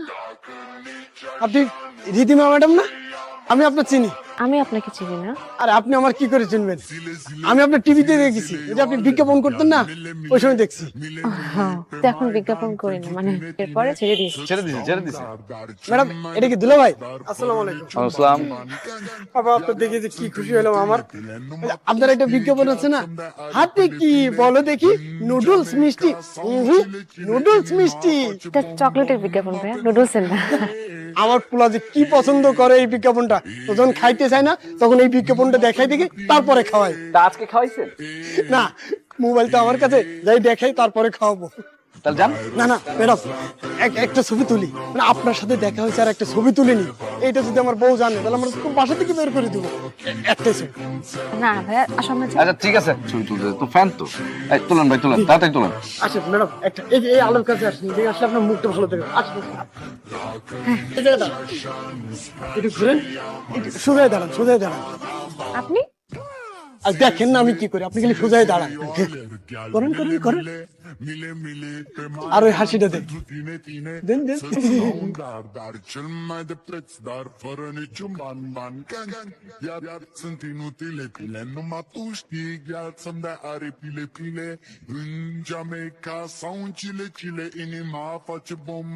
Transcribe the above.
না। আপনি রীতিমা ম্যাডাম না? আমি আপনার চিনি। আমি আপনাকে চিনি না। আর আপনি আমার কি করে চিনবেন? আমি আপনার টিভিতে দেখেছি, ওই যে আপনি বিজ্ঞাপন করতেন না, ওই সময় দেখছি। হ্যাঁ, তো এখন বিজ্ঞাপন করি না, মানে এরপরে ছেড়ে দিয়েছি। ছেড়ে দিছে। ম্যাডাম, এটা কি দুলা ভাই? আসসালামু আলাইকুম। আসসালাম। বাবা, আপনার দেখে যে কি খুশি হলাম আমার। এই যে আপনার একটা বিজ্ঞাপন আছে না, হাতে কি বলো দেখি, নুডলস মিষ্টি। নুডলস মিষ্টি। এটা চকলেটের বিজ্ঞাপন ভাইয়া, নুডলসের না। আমার পোলা যে কি পছন্দ করে এই বিজ্ঞাপনটা, তো যখন খাইতে চায় না তখন এই বিজ্ঞাপনটা দেখাই দেখি, তারপরে খাওয়াই। তা আজকে খাওয়াইছেন? না, মোবাইল তো আমার কাছে, যাই দেখাই তারপরে খাওয়াবো। তাহলে যান। না না ম্যাডাম, একটা ছবি তুলি, মানে আপনার সাথে দেখা হয়েছে আর একটা ছবি তুলে নি। এইটা যদি আমার বউ জানে তাহলে আমার বাসা থেকে বের করে দিব। একটাই ছবি। না ভাইয়া, আসলে আচ্ছা ঠিক আছে, ছবি তুলতে তো ফ্যান তো। এই তুলেন ভাই, তুলেন তাড়াতাড়ি তুলেন। আসেন ম্যাডাম, একটা এই আলোর কাছে আসেন, দেখে আসলে আপনার মুখটা ভালো দেখে আসেন। এই জায়গাটা একটু ঘুরেন, একটু সোজায় দাঁড়ান, সোজায় দাঁড়ান। আপনি আর দেখেন না আমি কি করি, আপনি খালি সোজায় দাঁড়ান। করেন করেন করেন, আর ওই হাসিটা দেন দেন দেন। Dar cel mai de preț, dar fără niciun ban. Iar sunt inutile tine, numai tu știi, gheață-mi de aripile. În Jamaica sau în Chile, inima face bom.